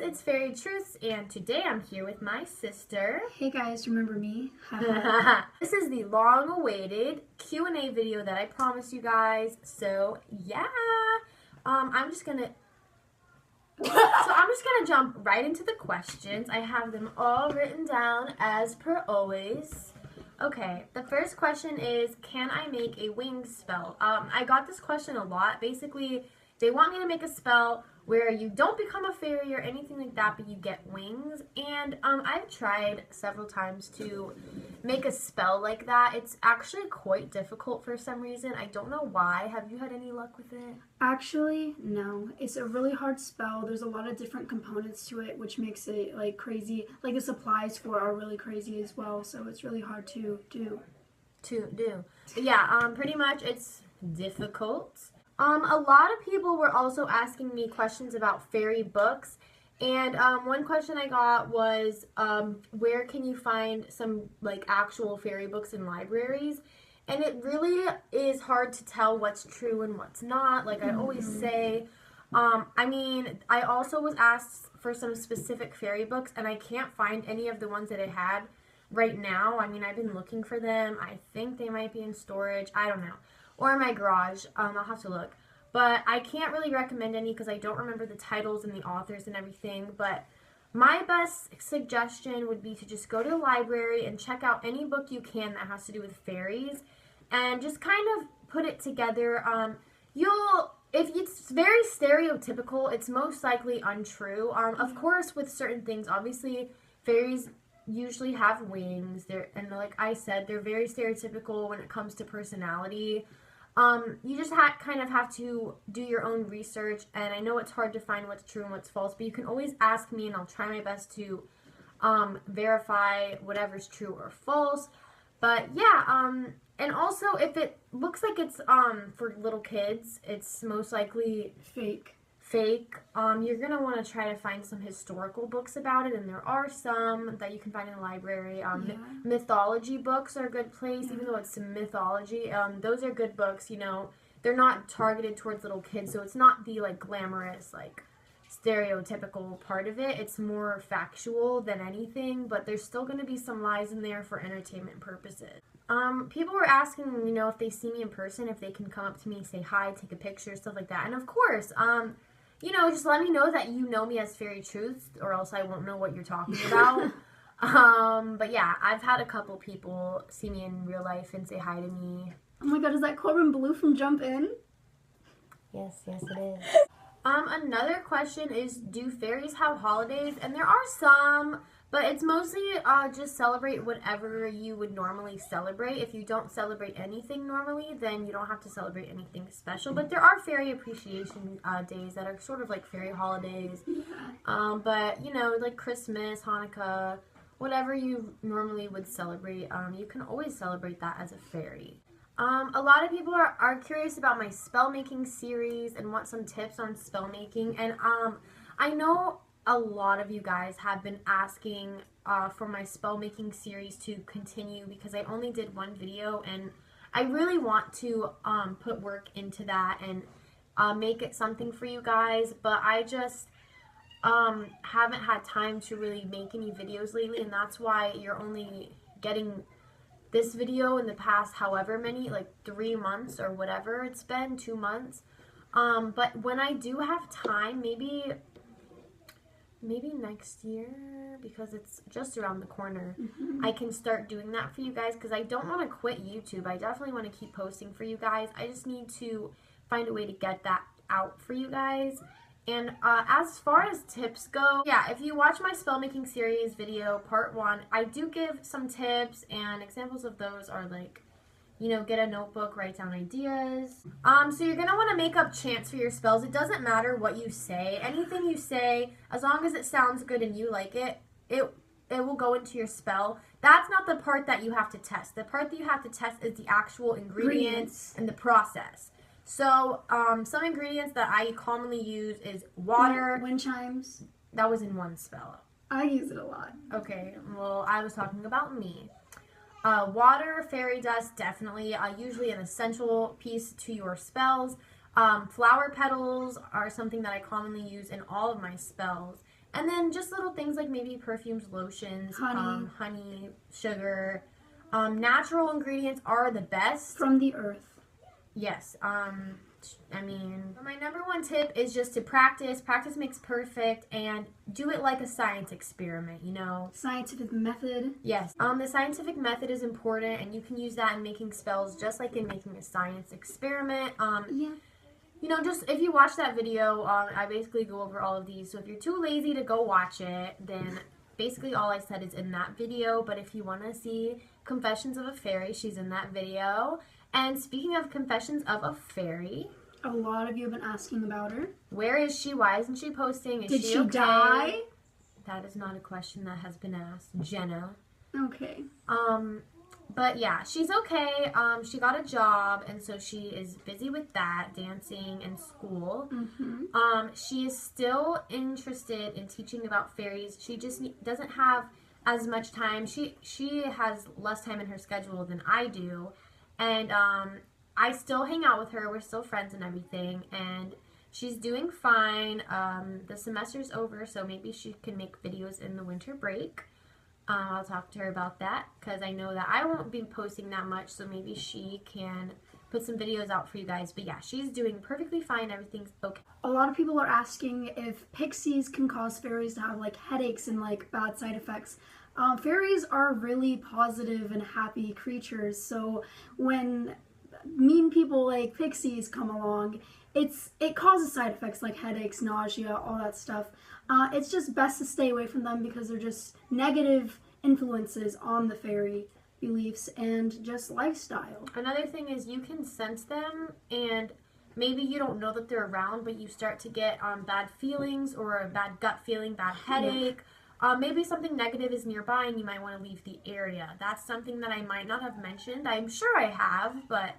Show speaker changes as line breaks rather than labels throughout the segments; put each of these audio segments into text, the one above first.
it's Fairy Truths, and today I'm here with my sister.
Hey guys, remember me?
This is the long-awaited Q&A video that I promised you guys. So yeah, I'm just gonna jump right into the questions. I have them all written down as per always. Okay, the first question is, can I make a wings spell? I got this question a lot. Basically, they want me to make a spell where you don't become a fairy or anything like that, but you get wings. And I've tried several times to make a spell like that. It's actually quite difficult for some reason. I don't know why. Have you had any luck with it?
Actually, no. It's a really hard spell. There's a lot of different components to it, which makes it like crazy. Like the supplies for it are really crazy as well, so it's really hard to do.
But yeah, pretty much it's difficult. A lot of people were also asking me questions about fairy books, and one question I got was, where can you find some like actual fairy books in libraries? And it really is hard to tell what's true and what's not. Like I always say, I also was asked for some specific fairy books, and I can't find any of the ones that I had right now. I've been looking for them. I think they might be in storage. I don't know. Or in my garage. I'll have to look. But I can't really recommend any because I don't remember the titles and the authors and everything. But my best suggestion would be to just go to the library and check out any book you can that has to do with fairies. And just kind of put it together. If it's very stereotypical, it's most likely untrue. Of course, with certain things, obviously, fairies usually have wings. And like I said, they're very stereotypical when it comes to personality. You just kind of have to do your own research, and I know it's hard to find what's true and what's false, but you can always ask me, and I'll try my best to verify whatever's true or false. But yeah, and also if it looks like it's for little kids, it's most likely
Fake.
You're going to want to try to find some historical books about it, and there are some that you can find in the library. Mythology books are a good place, even though it's mythology. Those are good books, they're not targeted towards little kids, so it's not the like glamorous, like stereotypical part of it. It's more factual than anything, but there's still going to be some lies in there for entertainment purposes. People were asking, if they see me in person, if they can come up to me, say hi, take a picture, stuff like that. And of course, just let me know that you know me as Fairy Truths, or else I won't know what you're talking about. But yeah, I've had a couple people see me in real life and say hi to me.
Oh my god, is that Corbin Blue from Jump In?
Yes, it is. Another question is, do fairies have holidays? And there are some, but it's mostly just celebrate whatever you would normally celebrate. If you don't celebrate anything normally, then you don't have to celebrate anything special. But there are fairy appreciation days that are sort of like fairy holidays. But, like Christmas, Hanukkah, whatever you normally would celebrate, you can always celebrate that as a fairy. A lot of people are curious about my spell making series and want some tips on spell making. And I know a lot of you guys have been asking for my spell making series to continue because I only did one video, and I really want to put work into that and make it something for you guys, but I just haven't had time to really make any videos lately, and that's why you're only getting this video in the past however many, like 3 months or whatever it's been, 2 months. But when I do have time, maybe next year, because it's just around the corner, I can start doing that for you guys, because I don't want to quit YouTube. I definitely want to keep posting for you guys. I just need to find a way to get that out for you guys. And as far as tips go, yeah, if you watch my spell making series video, part 1, I do give some tips, and examples of those are like, get a notebook, write down ideas. So you're going to want to make up chants for your spells. It doesn't matter what you say. Anything you say, as long as it sounds good and you like it, it will go into your spell. That's not the part that you have to test. The part that you have to test is the actual ingredients and the process. So, some ingredients that I commonly use is water.
Wind chimes.
That was in one spell.
I use it a lot.
Okay, well, I was talking about me. Water, fairy dust, definitely. Usually an essential piece to your spells. Flower petals are something that I commonly use in all of my spells. And then just little things like maybe perfumes, lotions, honey, sugar. Natural ingredients are the best.
From the earth.
Yes. I mean, my number one tip is just to practice. Practice makes perfect, and do it like a science experiment, you know?
Scientific method.
Yes. The scientific method is important, and you can use that in making spells just like in making a science experiment.
Yeah.
You know, just if you watch that video, I basically go over all of these. So if you're too lazy to go watch it, then basically all I said is in that video. But if you want to see Confessions of a Fairy, she's in that video. And speaking of Confessions of a Fairy,
a lot of you have been asking about her.
Where is she? Why isn't she posting? Is
Did she
okay?
die?
That is not a question that has been asked, Jenna.
Okay.
But yeah, she's okay. She got a job, and so she is busy with that, dancing and school.
Mm-hmm.
She is still interested in teaching about fairies. She just doesn't have as much time. She has less time in her schedule than I do, and I still hang out with her. We're still friends and everything, and she's doing fine. The semester's over, so maybe she can make videos in the winter break. I'll talk to her about that because I know that I won't be posting that much, so maybe she can put some videos out for you guys. But yeah, she's doing perfectly fine. Everything's okay.
A lot of people are asking if pixies can cause fairies to have like headaches and like bad side effects. Fairies are really positive and happy creatures, so when mean people like pixies come along, it causes side effects like headaches, nausea, all that stuff. It's just best to stay away from them because they're just negative influences on the fairy beliefs and just lifestyle.
Another thing is you can sense them, and maybe you don't know that they're around, but you start to get bad feelings or a bad gut feeling, bad headache. Maybe something negative is nearby and you might want to leave the area. That's something that I might not have mentioned. I'm sure I have, but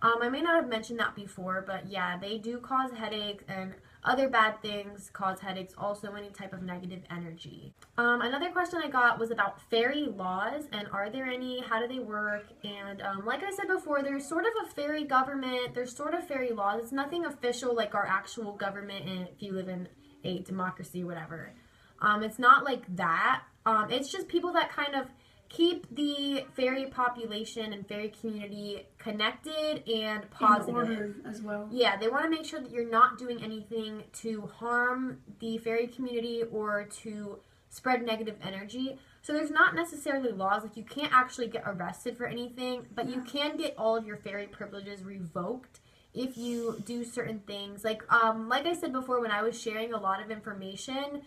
I may not have mentioned that before. But yeah, they do cause headaches, and other bad things cause headaches, also any type of negative energy. Another question I got was about fairy laws, and are there any, how do they work? And like I said before, there's sort of a fairy government, there's sort of fairy laws. It's nothing official like our actual government, and if you live in a democracy, whatever. It's not like that. It's just people that kind of keep the fairy population and fairy community connected and positive.
In order as well.
Yeah, they want to make sure that you're not doing anything to harm the fairy community or to spread negative energy. So there's not necessarily laws, like you can't actually get arrested for anything, but you can get all of your fairy privileges revoked if you do certain things. Like I said before, when I was sharing a lot of information,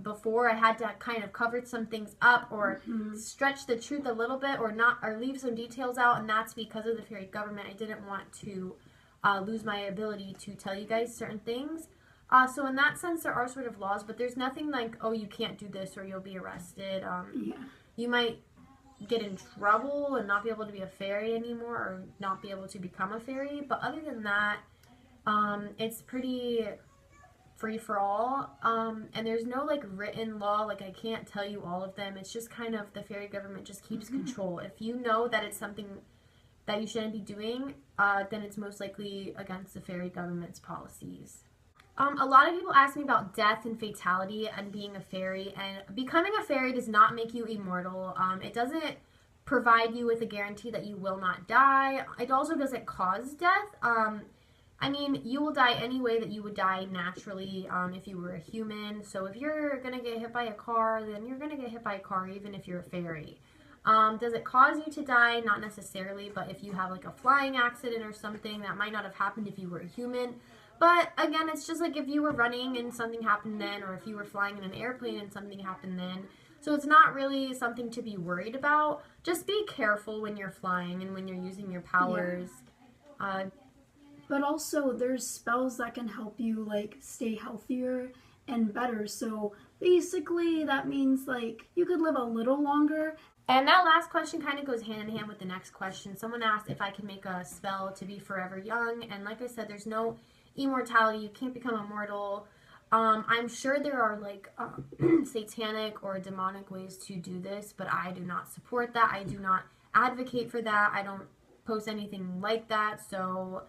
before I had to kind of cover some things up or stretch the truth a little bit or leave some details out, and that's because of the fairy government. I didn't want to lose my ability to tell you guys certain things. So in that sense, there are sort of laws, but there's nothing like, oh, you can't do this or you'll be arrested. You might get in trouble and not be able to be a fairy anymore or not be able to become a fairy. But other than that, it's pretty free for all, and there's no like written law, like I can't tell you all of them. It's just kind of the fairy government just keeps control. If you know that it's something that you shouldn't be doing, then it's most likely against the fairy government's policies. A lot of people ask me about death and fatality and being a fairy, and becoming a fairy does not make you immortal. It doesn't provide you with a guarantee that you will not die. It also doesn't cause death. I mean, you will die any way that you would die naturally if you were a human. So if you're going to get hit by a car, then you're going to get hit by a car even if you're a fairy. Does it cause you to die? Not necessarily, but if you have like a flying accident or something, that might not have happened if you were a human. But again, it's just like if you were running and something happened then, or if you were flying in an airplane and something happened then. So it's not really something to be worried about. Just be careful when you're flying and when you're using your powers.
But also, there's spells that can help you, like, stay healthier and better. So, basically, that means, like, you could live a little longer.
And that last question kind of goes hand in hand with the next question. Someone asked if I can make a spell to be forever young. And like I said, there's no immortality. You can't become immortal. I'm sure there are, like, satanic or demonic ways to do this, but I do not support that. I do not advocate for that. I don't post anything like that. So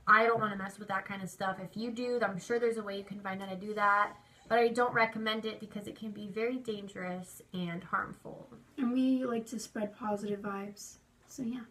I don't want to mess with that kind of stuff. If you do, I'm sure there's a way you can find how to do that. but I don't recommend it because it can be very dangerous and harmful.
And we like to spread positive vibes. So yeah.